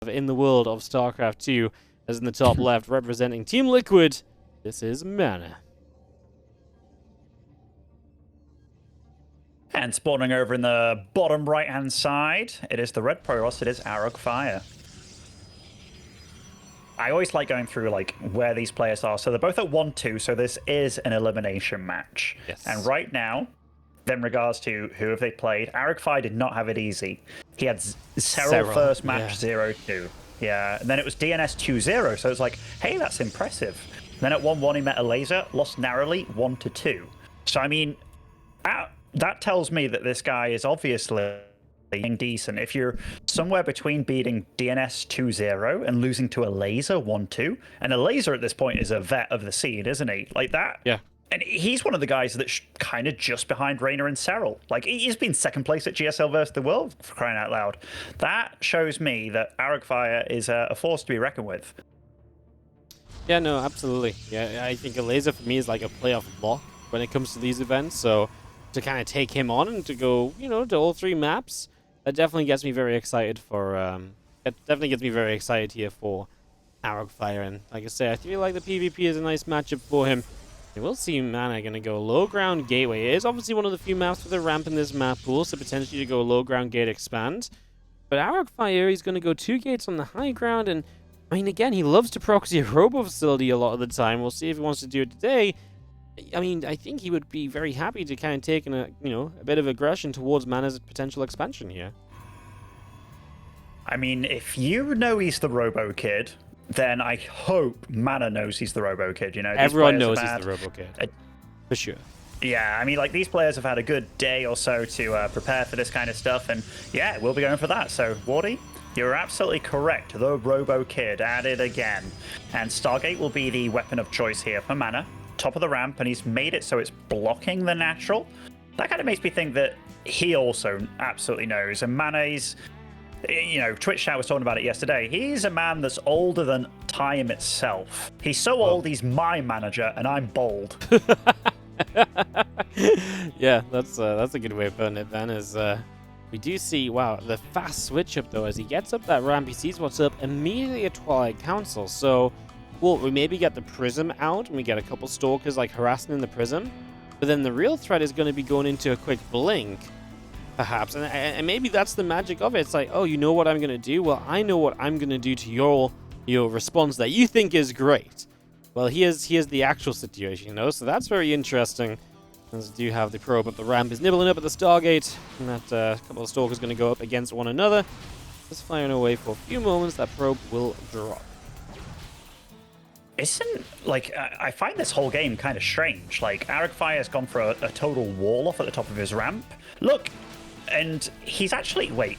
ever in the world of StarCraft 2. As in the top left, representing Team Liquid, this is MaNa. And spawning over in the bottom right-hand side, it is the red Protoss, it is Arrogfire. I always like going through like where these players are. So they're both at 1-2, so this is an elimination match. Yes. And right now, in regards to who have they played, Arrogfire did not have it easy. He had Serral first match 0-2. Yeah, and then it was DNS 2-0, so it's like, hey, that's impressive. Then at 1-1 he met a laser, lost narrowly 1-2. So I mean, that tells me that this guy is obviously decent. If you're somewhere between beating DNS 2-0 and losing to a laser 1-2, and a laser at this point is a vet of the scene, isn't he? Like that. Yeah. And he's one of the guys that's kind of just behind Reyna and Serral. Like, he's been second place at GSL versus the world, for crying out loud. That shows me that Arrogfire is a force to be reckoned with. Yeah, no, absolutely. Yeah, I think a laser for me is like a playoff lock when it comes to these events. So to kind of take him on and to go, you know, to all 3 maps, that definitely gets me very excited for. It definitely gets me very excited here for Arrogfire. And like I say, I feel like the PvP is a nice matchup for him. And we'll see MaNa going to go low ground gateway. It is obviously one of the few maps with a ramp in this map pool, so potentially to go low ground gate expand. But Arrogfire, he's going to go 2 gates on the high ground, and I mean, again, he loves to proxy a robo facility a lot of the time. We'll see if he wants to do it today. I mean, I think he would be very happy to kind of take a bit of aggression towards MaNa's potential expansion here. I mean, if you know he's the Robo Kid, then I hope MaNa knows he's the Robo Kid. You know, everyone knows he's the Robo Kid, for sure. Yeah, I mean, like, these players have had a good day or so to prepare for this kind of stuff, and yeah, we'll be going for that. So, Wardy, you're absolutely correct. The Robo Kid added again, and Stargate will be the weapon of choice here for MaNa. Top of the ramp, and he's made it so it's blocking the natural. That kind of makes me think that he also absolutely knows. And MaNa is, you know, Twitch chat was talking about it yesterday. He's a man that's older than time itself. He's so old, he's my manager, and I'm bold. Yeah, that's a good way of putting it, then, is we do see, wow, the fast switch up, though. As he gets up that ramp, he sees what's up, immediately a Twilight Council. So, well, we maybe get the Prism out, and we get a couple Stalkers, like, harassing in the Prism. But then the real threat is going to be going into a quick Blink, perhaps. And maybe that's the magic of it. It's like, oh, you know what I'm going to do? Well, I know what I'm going to do to your response that you think is great. Well, here's the actual situation, you know? So that's very interesting. As we do have the probe up the ramp. Is nibbling up at the Stargate. And that couple of Stalkers going to go up against one another. Just firing away for a few moments. That probe will drop. Isn't, like, I find this whole game kind of strange. Like, Arrogfire has gone for a total wall off at the top of his ramp. Look, and he's actually, wait.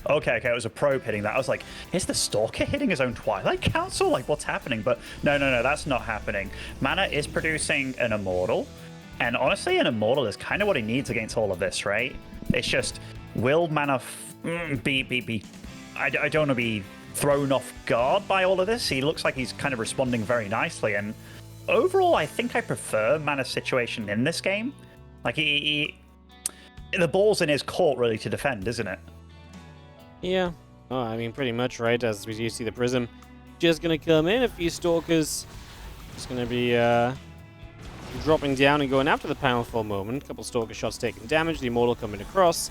Okay, it was a probe hitting that. I was like, is the Stalker hitting his own Twilight Council? Like, what's happening? But no, that's not happening. MaNa is producing an Immortal. And honestly, an Immortal is kind of what he needs against all of this, right? It's just, will MaNa I don't want to be thrown off guard by all of this. He looks like he's kind of responding very nicely. And overall, I think I prefer MaNa's situation in this game. Like, the ball's in his court, really, to defend, isn't it? Yeah. Oh, I mean, pretty much, right? As we do see the Prism just going to come in. A few Stalkers just going to be dropping down and going after the panel for a moment. A couple Stalker shots taking damage. The Immortal coming across.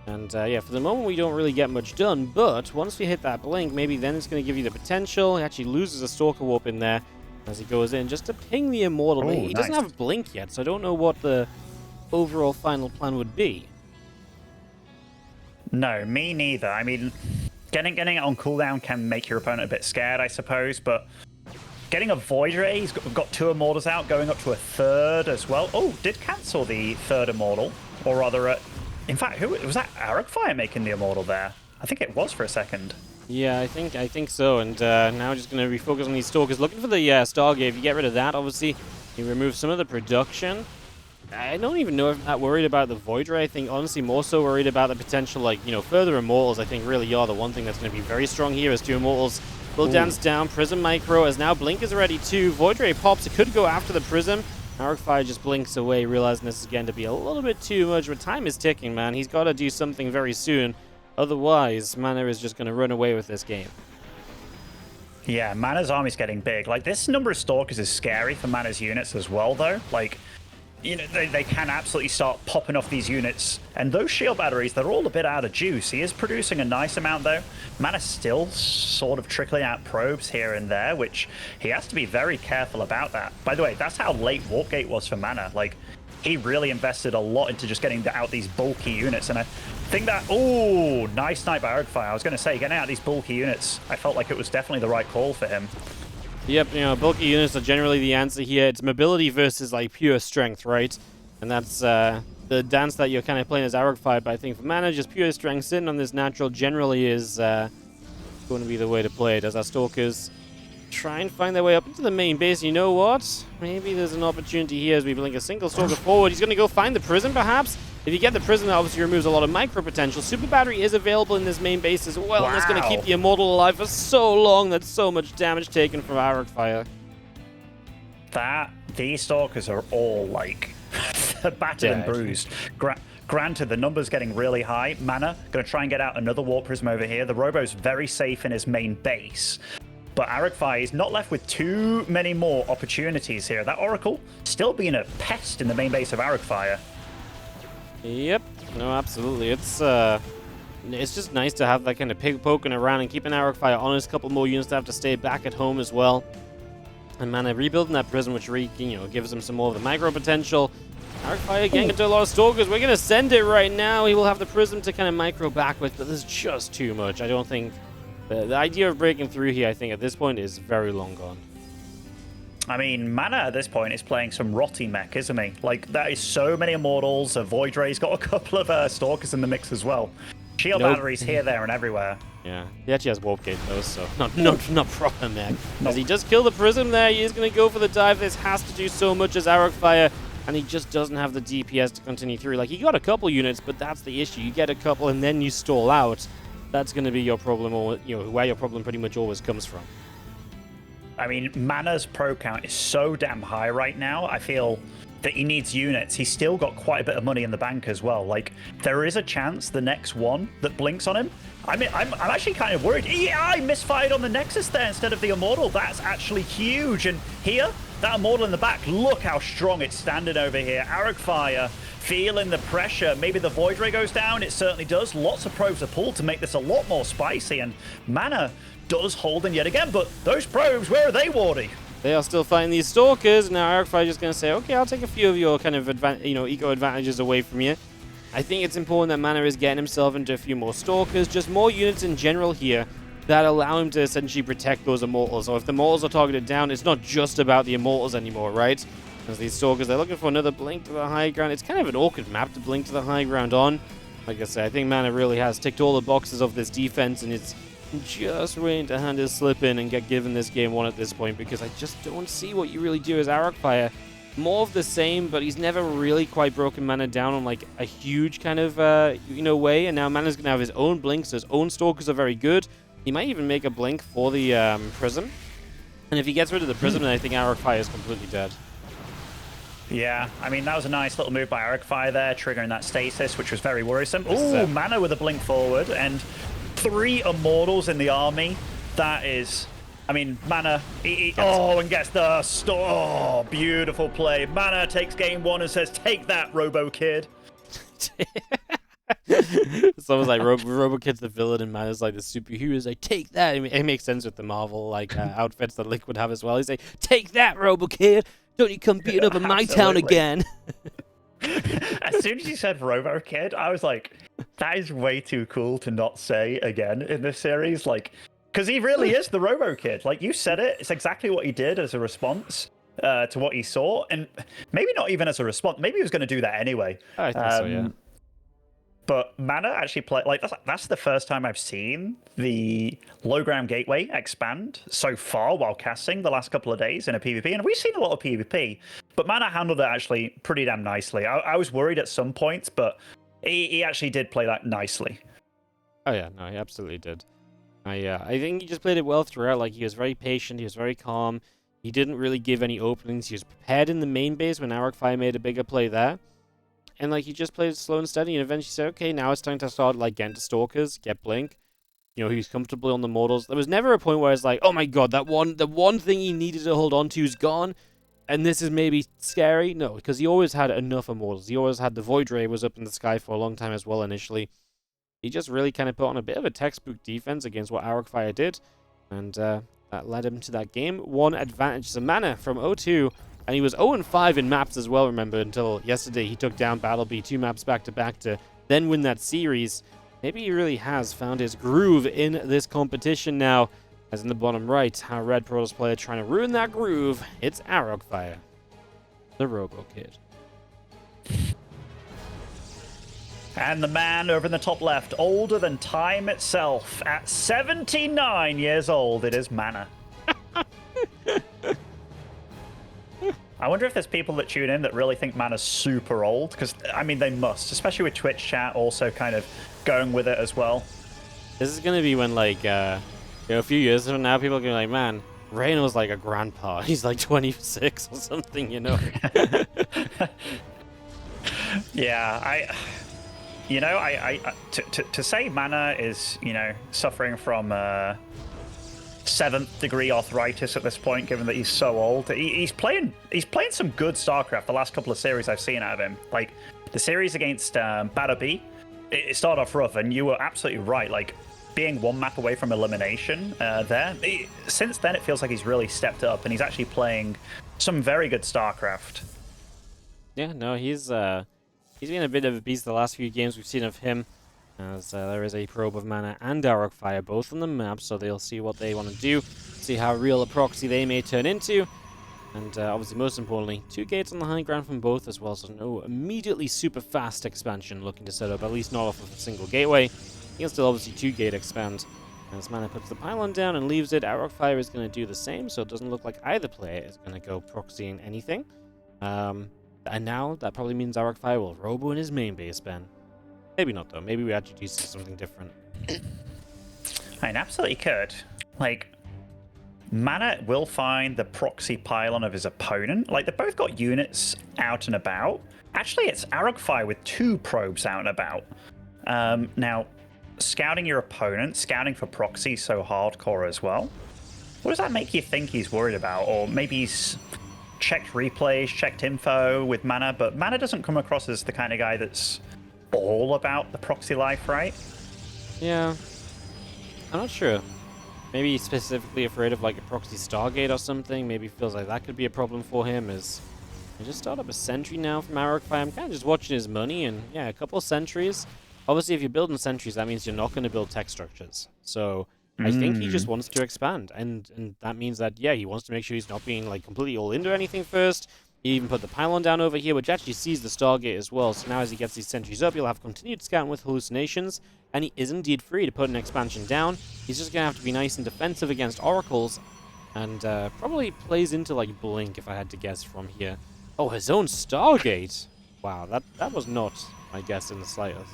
And, yeah, for the moment, we don't really get much done. But once we hit that Blink, maybe then it's going to give you the potential. He actually loses a Stalker Warp in there as he goes in just to ping the Immortal. He doesn't have a Blink yet, so I don't know what the overall final plan would be. No, me neither. I mean, getting it on cooldown can make your opponent a bit scared, I suppose, but getting a Void Ray, he's got 2 Immortals out, going up to a 3rd as well. Oh, did cancel the 3rd Immortal, or rather, in fact, who was that? Arrogfire making the Immortal there? I think it was for a second. Yeah, I think so. And now we're just going to refocus on these Stalkers, looking for the Stargate. If you get rid of that, obviously, you remove some of the production. I don't even know if I'm that worried about the Void Ray. I think, honestly, more so worried about the potential, like, you know, further Immortals. I think really are the one thing that's going to be very strong here as 2 Immortals will dance down. Prism Micro, as now Blink is ready too. Void Ray pops. It could go after the Prism. Arrogfire just blinks away, realizing this is going to be a little bit too much, but time is ticking, man. He's got to do something very soon. Otherwise, MaNa is just going to run away with this game. Yeah, MaNa's army's getting big. Like, this number of Stalkers is scary for MaNa's units as well, though. Like, you know, they can absolutely start popping off these units. And those shield batteries, they're all a bit out of juice. He is producing a nice amount, though. MaNa's still sort of trickling out probes here and there, which he has to be very careful about that. By the way, that's how late Warp Gate was for MaNa. Like, he really invested a lot into just getting out these bulky units. And I think that, oh, nice snipe by Arrogfire. I was going to say, getting out these bulky units, I felt like it was definitely the right call for him. Yep, you know, bulky units are generally the answer here. It's mobility versus, like, pure strength, right? And that's the dance that you're kind of playing as Arrogfire, but I think for MaNa, just pure strength sitting on this natural generally is going to be the way to play it, as our Stalkers try and find their way up into the main base. You know what? Maybe there's an opportunity here as we blink a single Stalker forward. He's going to go find the Prism, perhaps? If you get the Prism, that obviously removes a lot of micro potential. Super Battery is available in this main base as well, and that's going to keep the Immortal alive for so long. That's so much damage taken from Arrogfire. These Stalkers are all, like, battered and bruised. Granted, the number's getting really high. MaNa going to try and get out another Warp Prism over here. The Robo's very safe in his main base. But Arrogfire is not left with too many more opportunities here. That Oracle still being a pest in the main base of Arrogfire. Yep. No, absolutely. It's just nice to have that kind of pig poking around and keeping Arrogfire honest. A couple more units to have to stay back at home as well. And MaNa rebuilding that Prism, which gives him some more of the micro potential. Arrogfire getting into a lot of Stalkers. We're going to send it right now. He will have the Prism to kind of micro back with, but there's just too much. I don't think the idea of breaking through here, I think, at this point is very long gone. I mean, MaNa at this point is playing some Rotty mech, isn't he? Like, that is so many Immortals. Void Ray's got a couple of Stalkers in the mix as well. Shield batteries here, there, and everywhere. Yeah, he actually has Warp Gate though, so not proper mech. As he does kill the Prism there, he is going to go for the dive. This has to do so much as Arrogfire, and he just doesn't have the DPS to continue through. Like, he got a couple units, but that's the issue. You get a couple and then you stall out. That's going to be your problem, or where your problem pretty much always comes from. I mean, MaNa's probe count is so damn high right now. I feel that he needs units. He's still got quite a bit of money in the bank as well. Like, there is a chance the next one that blinks on him. I mean, I'm actually kind of worried. Yeah, I misfired on the Nexus there instead of the Immortal. That's actually huge. And here, that Immortal in the back, look how strong it's standing over here. Arrogfire feeling the pressure. Maybe the Void Ray goes down. It certainly does. Lots of probes are pulled to make this a lot more spicy. And MaNa does hold in yet again. But those probes, where are they, Wardy? They are still fighting these Stalkers. Now Arrogfire is just going to say, okay, I'll take a few of your kind of eco advantages away from you. I think it's important that MaNa is getting himself into a few more Stalkers, just more units in general here that allow him to essentially protect those Immortals. So if the Immortals are targeted down, it's not just about the Immortals anymore, right? As these Stalkers, they're looking for another blink to the high ground. It's kind of an awkward map to blink to the high ground on. Like I said, I think MaNa really has ticked all the boxes of this defense, and it's just waiting to hand his slip in and get given this game one at this point, because I just don't see what you really do as Arrogfire. More of the same, but he's never really quite broken MaNa down on like a huge kind of way, and now MaNa's gonna have his own blinks. His own Stalkers are very good. He might even make a blink for the Prism, and if he gets rid of the Prism, then I think Arrogfire is completely dead. Yeah, I mean, that was a nice little move by Arrogfire there, triggering that stasis, which was very worrisome. Ooh, MaNa with a blink forward, and 3 Immortals in the army. That is, I mean, MaNa, and gets the oh, beautiful play. MaNa takes game 1 and says, take that, Robo Kid. It's almost like Robo Kid's the villain and MaNa's like the superhero. He's like, take that. It makes sense with the Marvel like outfits that Liquid have as well. He's like, take that, Robo Kid. Don't you come beating up in my town again. As soon as you said Robo Kid, I was like, that is way too cool to not say again in this series. Like, because he really is the Robo Kid. Like, you said it. It's exactly what he did as a response to what he saw. And maybe not even as a response. Maybe he was going to do that anyway. I think so, yeah. But MaNa actually played, like, that's the first time I've seen the low ground gateway expand so far while casting the last couple of days in a PvP. And we've seen a lot of PvP, but MaNa handled it actually pretty damn nicely. I was worried at some points, but he actually did play that nicely. Oh, yeah, no, he absolutely did. I think he just played it well throughout. Like, he was very patient, he was very calm. He didn't really give any openings. He was prepared in the main base when Arrogfire made a bigger play there. And, like, he just played slow and steady, and eventually said, okay, now it's time to start, like, getting to Stalkers, get Blink. he was comfortable on the mortals. There was never a point where it's like, oh my god, the one thing he needed to hold on to is gone, and this is maybe scary. No, because he always had enough immortals. He always had the Void Ray was up in the sky for a long time as well initially. He just really kind of put on a bit of a textbook defense against what Arrogfire did, and that led him to that game 1 advantage. So MaNa from 0-2, and he was 0-5 in maps as well, remember, until yesterday he took down BattleB 2 maps back-to-back to then win that series. Maybe he really has found his groove in this competition now. As in the bottom right, our Red Protoss player trying to ruin that groove, it's Arrogfire, the Robo Kid. And the man over in the top left, older than time itself, at 79 years old, it is MaNa. I wonder if there's people that tune in that really think MaNa's super old, because, I mean, they must, especially with Twitch chat also kind of going with it as well. This is going to be when, like, a few years from now, people are going to be like, man, Reyno's like a grandpa. He's like 26 or something, Yeah, to say MaNa is, suffering from 7th degree arthritis at this point, given that he's so old. He's playing some good StarCraft the last couple of series I've seen out of him. Like, the series against BattleB, it started off rough, and you were absolutely right. Like, being 1 map away from elimination since then, it feels like he's really stepped up, and he's actually playing some very good StarCraft. Yeah, no, he's been a bit of a beast the last few games we've seen of him, as there is a probe of MaNa and Arrogfire both on the map, so they'll see what they want to do, see how real a proxy they may turn into, and obviously most importantly, 2 gates on the high ground from both as well, so no immediately super fast expansion looking to set up, at least not off of a single gateway. You can still obviously 2-gate expand. As MaNa puts the pylon down and leaves it, Arrogfire is going to do the same, so it doesn't look like either player is going to go proxying anything. And now that probably means Arrogfire will robo in his main base, Ben. Maybe not, though. Maybe we actually do see something different. I mean, absolutely could. Like, MaNa will find the proxy pylon of his opponent. Like, they've both got units out and about. Actually, it's Arrogfire with 2 probes out and about. Now, scouting your opponent, scouting for proxy so hardcore as well. What does that make you think he's worried about? Or maybe he's checked replays, checked info with MaNa, but MaNa doesn't come across as the kind of guy that's all about the proxy life, right? Yeah. I'm not sure. Maybe he's specifically afraid of like a proxy Stargate or something. Maybe feels like that could be a problem for him. I just start up a sentry now from Arrogfire. I'm kind of just watching his money, and yeah, a couple of sentries. Obviously, if you're building sentries, that means you're not going to build tech structures. So I think he just wants to expand, and that means that, yeah, he wants to make sure he's not being like completely all into anything first. He even put the pylon down over here, which actually sees the Stargate as well. So now as he gets these sentries up, he'll have continued scouting with hallucinations, and he is indeed free to put an expansion down. He's just going to have to be nice and defensive against oracles, and probably plays into like Blink, if I had to guess from here. Oh, his own Stargate! Wow, that was not my guess in the slightest.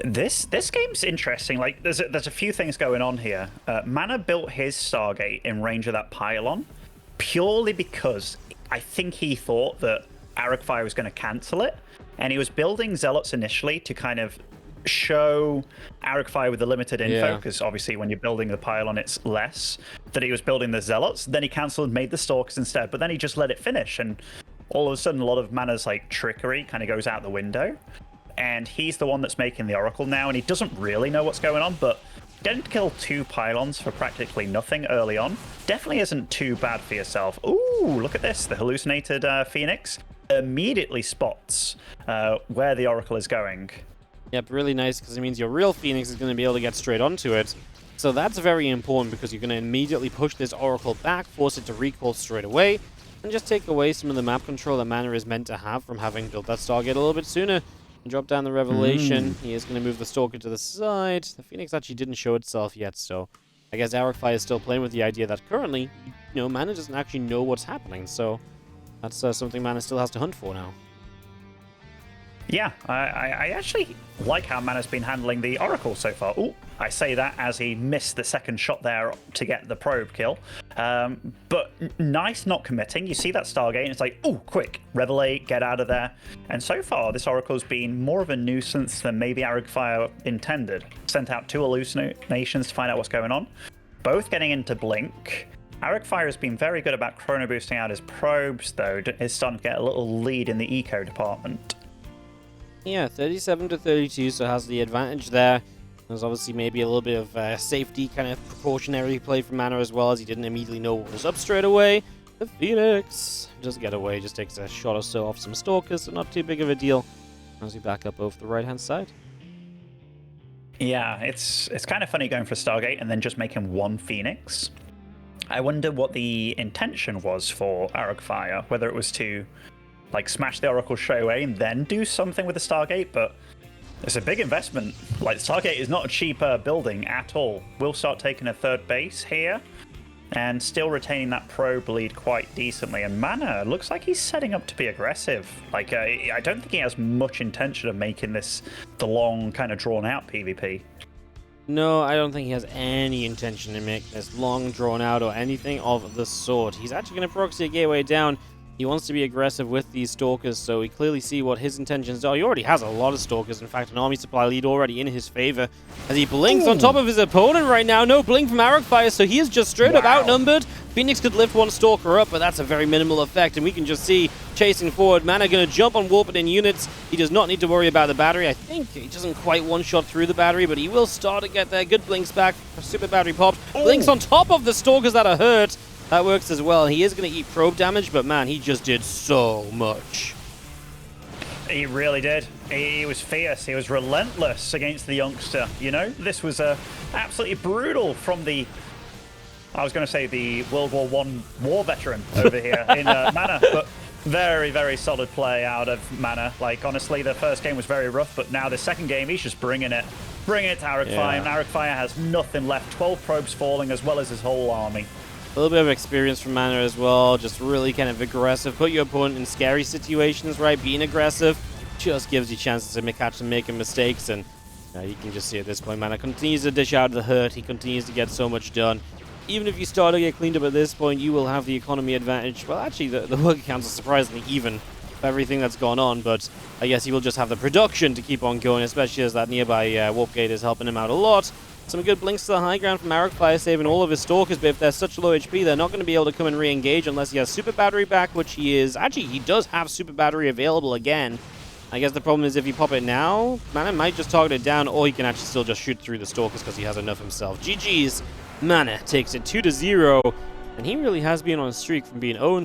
This game's interesting. Like, there's a few things going on here. MaNa built his Stargate in range of that pylon purely because I think he thought that Arrogfire was going to cancel it, and he was building Zealots initially to kind of show Arrogfire with the limited info, because obviously when you're building the pylon it's less, that he was building the Zealots. Then he cancelled and made the Stalkers instead, but then he just let it finish, and all of a sudden a lot of MaNa's like trickery kind of goes out the window. And he's the one that's making the Oracle now, and he doesn't really know what's going on, but getting to kill 2 pylons for practically nothing early on definitely isn't too bad for yourself. Ooh, look at this. The hallucinated Phoenix immediately spots where the Oracle is going. Yep, really nice, because it means your real Phoenix is going to be able to get straight onto it. So that's very important, because you're going to immediately push this Oracle back, force it to recall straight away, and just take away some of the map control that MaNa is meant to have from having built that Stargate a little bit sooner. Drop down the Revelation. He is going to move the Stalker to the side. The Phoenix actually didn't show itself yet, so I guess Arrogfire is still playing with the idea that currently, MaNa doesn't actually know what's happening, so that's something MaNa still has to hunt for now. Yeah, I actually like how MaNa's been handling the Oracle so far. Ooh, I say that as he missed the second shot there to get the probe kill. But nice not committing. You see that Stargate, and it's like, oh, quick, Revelate, get out of there. And so far, this Oracle's been more of a nuisance than maybe Arrogfire intended. Sent out 2 hallucinations to find out what's going on. Both getting into Blink. Arrogfire has been very good about chrono boosting out his probes, though. Is starting to get a little lead in the eco department. Yeah, 37 to 32, so has the advantage there. There's obviously maybe a little bit of safety, kind of precautionary play from MaNa as well, as he didn't immediately know what was up straight away. The Phoenix does get away, just takes a shot or so off some Stalkers, so not too big of a deal as we back up over the right-hand side. Yeah, it's kind of funny going for Stargate and then just making 1 Phoenix. I wonder what the intention was for Arrogfire, whether it was to like smash the Oracle straight away and then do something with the Stargate, but it's a big investment. Like, Stargate is not a cheap building at all. We'll start taking a 3rd base here and still retaining that probe lead quite decently. And MaNa looks like he's setting up to be aggressive. Like, I don't think he has much intention of making this the long, kind of drawn-out PvP. No, I don't think he has any intention to make this long, drawn-out or anything of the sort. He's actually going to proxy a gateway down. He wants to be aggressive with these Stalkers, so we clearly see what his intentions are. He already has a lot of Stalkers. In fact, an army supply lead already in his favor as he blinks on top of his opponent right now. No blink from Arrogfire, so he is just straight up outnumbered. Phoenix could lift 1 Stalker up, but that's a very minimal effect, and we can just see chasing forward. MaNa going to jump on Warped in units. He does not need to worry about the battery. I think he doesn't quite one-shot through the battery, but he will start to get there. Good blinks back. Super battery popped. Blinks on top of the Stalkers that are hurt. That works as well. He is going to eat probe damage, but man, he just did so much. He really did. He was fierce. He was relentless against the youngster. You know, this was absolutely brutal from the, I was going to say the World War I war veteran over here in MaNa, but very, very solid play out of MaNa. Like, honestly, the first game was very rough, but now the second game, he's just bringing it. Bringing it to Arrogfire, Yeah. and Arrogfire has nothing left. 12 probes falling, as well as his whole army. A little bit of experience from MaNa as well, just really kind of aggressive. Put your opponent in scary situations, right? Being aggressive just gives you chances to catch them making mistakes, and you can just see at this point, MaNa continues to dish out the hurt. He continues to get so much done. Even if you start to get cleaned up at this point, you will have the economy advantage. Well, actually, the worker counts are surprisingly even for everything that's gone on, but I guess he will just have the production to keep on going, especially as that nearby warp gate is helping him out a lot. Some good blinks to the high ground from Arrogfire, saving all of his Stalkers, but if they're such low HP, they're not going to be able to come and re-engage unless he has Super Battery back, which he is. Actually, he does have Super Battery available again. I guess the problem is if you pop it now, MaNa might just target it down, or he can actually still just shoot through the Stalkers because he has enough himself. GG's. MaNa takes it 2-0, and he really has been on a streak from being 0